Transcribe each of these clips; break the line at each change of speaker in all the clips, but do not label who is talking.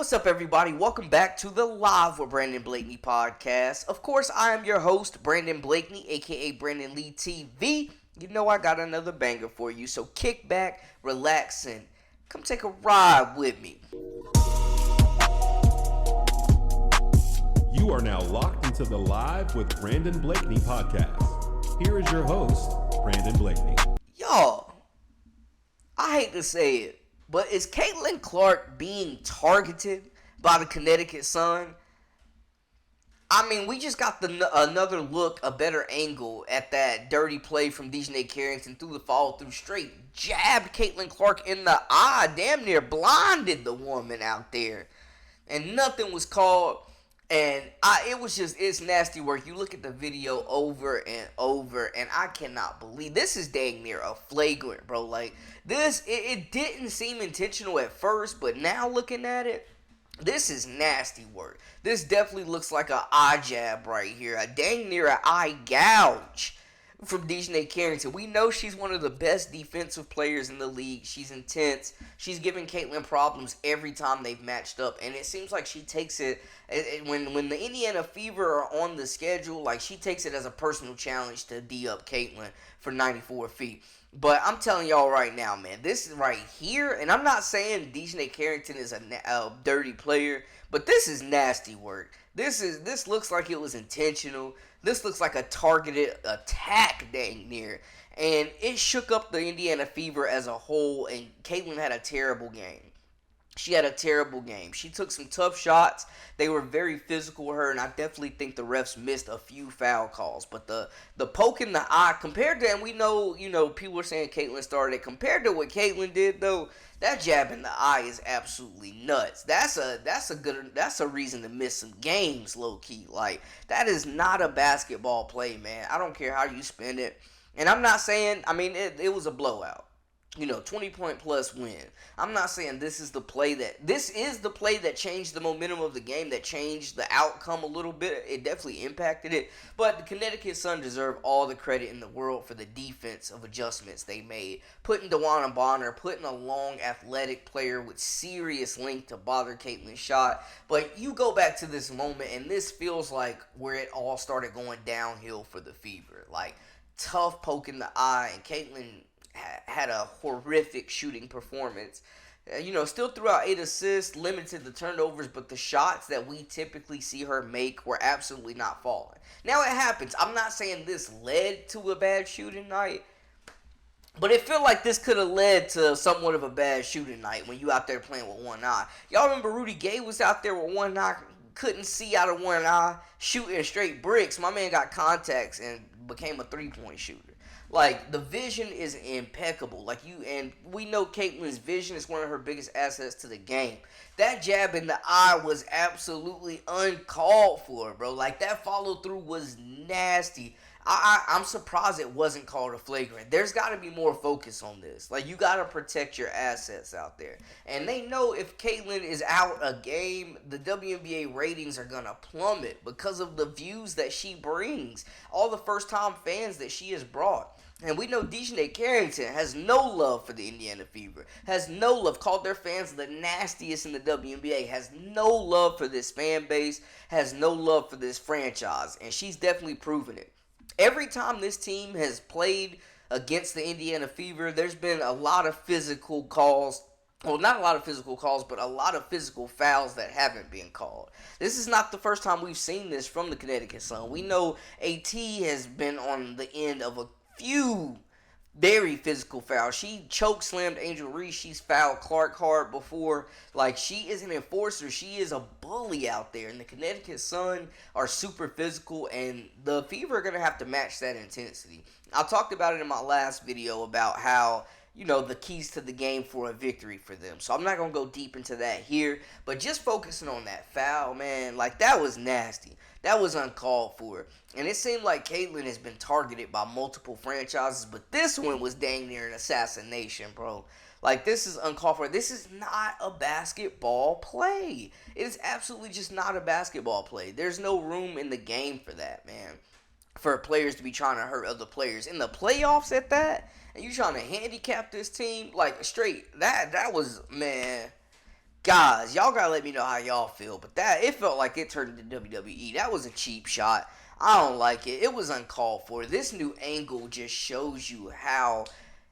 What's up, everybody? Welcome back to the Live with Brandon Blakeney podcast. Of course, I am your host, Brandon Blakeney, aka Brandon Lee TV. You know I got another banger for you, so kick back, relax, and come take a ride with me.
You are now locked into the Live with Brandon Blakeney podcast. Here is your host, Brandon Blakeney.
Y'all, I hate to say it, but is Caitlin Clark being targeted by the Connecticut Sun? I mean, we just got another look, a better angle at that dirty play from Dijonai Carrington through the follow-through, straight jabbed Caitlin Clark in the eye, damn near blinded the woman out there. And nothing was called. And it's nasty work. You look at the video over and over, and I cannot believe this is dang near a flagrant, bro. Like this, it didn't seem intentional at first, but now looking at it, this is nasty work. This definitely looks like an eye jab right here, a dang near an eye gouge from Dijonai Carrington. We know she's one of the best defensive players in the league. She's intense. She's giving Caitlin problems every time they've matched up, and it seems like she takes it when the Indiana Fever are on the schedule. Like, she takes it as a personal challenge to D up Caitlin for 94 feet. But I'm telling y'all right now, man, this is right here, and I'm not saying Dijonai Carrington is a dirty player, but this is nasty work. This looks like it was intentional. This looks like a targeted attack dang near. And it shook up the Indiana Fever as a whole, and Caitlin had a terrible game. She had a terrible game. She took some tough shots. They were very physical with her, and I definitely think the refs missed a few foul calls. But the poke in the eye, compared to, and we know, people are saying Caitlin started it. Compared to what Caitlin did, though, that jab in the eye is absolutely nuts. That's a reason to miss some games, low key. Like, that is not a basketball play, man. I don't care how you spin it. And I'm not saying, it was a blowout. 20-point plus win. I'm not saying this is the play that changed the momentum of the game, that changed the outcome a little bit. It definitely impacted it. But the Connecticut Sun deserve all the credit in the world for the defensive adjustments they made. Putting DeWanna Bonner, putting a long athletic player with serious length to bother Caitlin's shot. But you go back to this moment, and this feels like where it all started going downhill for the Fever. Like, tough poke in the eye, and Caitlin had a horrific shooting performance. Still threw out 8 assists, limited the turnovers, but the shots that we typically see her make were absolutely not falling. Now, it happens. I'm not saying this led to a bad shooting night, but it felt like this could have led to somewhat of a bad shooting night when you out there playing with one eye. Y'all remember Rudy Gay was out there with one eye, couldn't see out of one eye, shooting straight bricks. My man got contacts and became a three-point shooter. Like, the vision is impeccable. And we know Caitlin's vision is one of her biggest assets to the game. That jab in the eye was absolutely uncalled for, bro. Like, that follow-through was nasty. I'm surprised it wasn't called a flagrant. There's got to be more focus on this. Like, you got to protect your assets out there. And they know if Caitlin is out a game, the WNBA ratings are going to plummet because of the views that she brings. All the first-time fans that she has brought. And we know Dijonai Carrington has no love for the Indiana Fever. Has no love. Called their fans the nastiest in the WNBA. Has no love for this fan base. Has no love for this franchise. And she's definitely proven it. Every time this team has played against the Indiana Fever, there's been a lot of physical calls. Well, not a lot of physical calls, but a lot of physical fouls that haven't been called. This is not the first time we've seen this from the Connecticut Sun. We know AT has been on the end of a few very physical fouls. She choke slammed Angel Reese. She's fouled Clark hard before. Like, she is an enforcer. She is a bully out there. And the Connecticut Sun are super physical, and the Fever are going to have to match that intensity. I talked about it in my last video about how, the keys to the game for a victory for them. So I'm not going to go deep into that here. But just focusing on that foul, man, like, that was nasty. That was uncalled for. And it seemed like Caitlin has been targeted by multiple franchises, but this one was dang near an assassination, bro. Like, this is uncalled for. This is not a basketball play. It is absolutely just not a basketball play. There's no room in the game for that, man. For players to be trying to hurt other players. In the playoffs at that, and you trying to handicap this team, like, straight, that was, man, Guys, y'all gotta let me know how y'all feel. But it felt like it turned into WWE. That was a cheap shot. I don't like it. It was uncalled for. This new angle just shows you how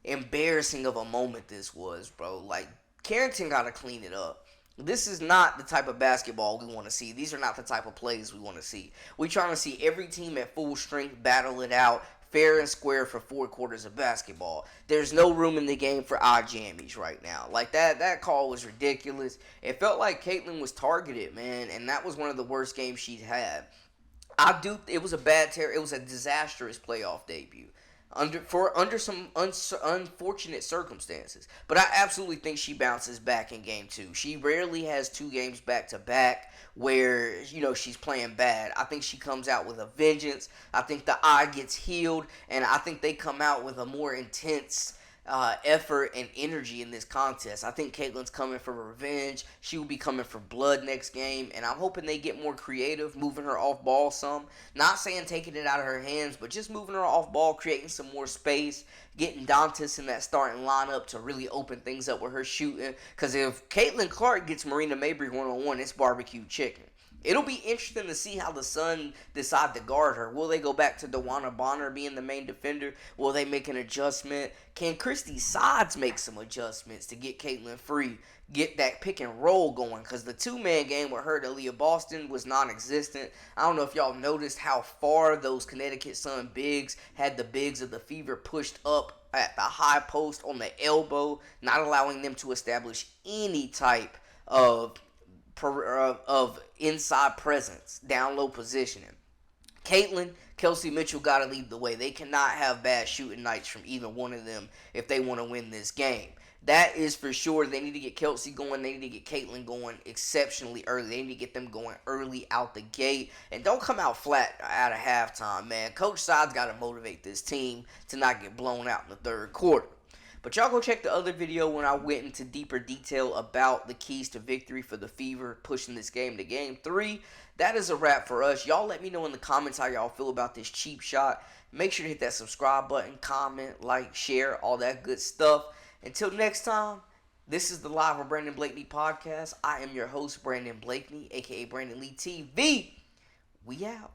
embarrassing of a moment this was, bro. Like, Carrington gotta clean it up. This is not the type of basketball we want to see. These are not the type of plays we want to see. We're trying to see every team at full strength battle it out, fair and square for 4 quarters of basketball. There's no room in the game for odd jammies right now. Like, that call was ridiculous. It felt like Caitlyn was targeted, man, and that was one of the worst games she's had. It was it was a disastrous playoff debut under some unfortunate circumstances. But I absolutely think she bounces back in game 2. She rarely has 2 games back to back where she's playing bad. I think she comes out with a vengeance. I think the eye gets healed, and I think they come out with a more intense effort and energy in this contest. I think Caitlyn's coming for revenge. She will be coming for blood next game, and I'm hoping they get more creative, moving her off ball some. Not saying taking it out of her hands, but just moving her off ball, creating some more space, getting Dantas in that starting lineup to really open things up with her shooting. Because if Caitlin Clark gets Marina Mabry one-on-one, it's barbecue chicken. It'll be interesting to see how the Sun decide to guard her. Will they go back to Dewana Bonner being the main defender? Will they make an adjustment? Can Christy Sides make some adjustments to get Caitlyn free? Get that pick and roll going? Because the 2-man game with her, Aaliyah Boston, was non-existent. I don't know if y'all noticed how far those Connecticut Sun bigs had the bigs of the Fever pushed up at the high post on the elbow, not allowing them to establish any type of inside presence, down low positioning. Caitlyn, Kelsey Mitchell got to lead the way. They cannot have bad shooting nights from either one of them if they want to win this game. That is for sure. They need to get Kelsey going. They need to get Caitlyn going exceptionally early. They need to get them going early out the gate. And don't come out flat out of halftime, man. Coach Sides got to motivate this team to not get blown out in the third quarter. But y'all go check the other video when I went into deeper detail about the keys to victory for the Fever pushing this game to game 3. That is a wrap for us. Y'all let me know in the comments how y'all feel about this cheap shot. Make sure to hit that subscribe button, comment, like, share, all that good stuff. Until next time, this is the Live with Brandon Blakeney podcast. I am your host, Brandon Blakeney, a.k.a. Brandon Lee TV. We out.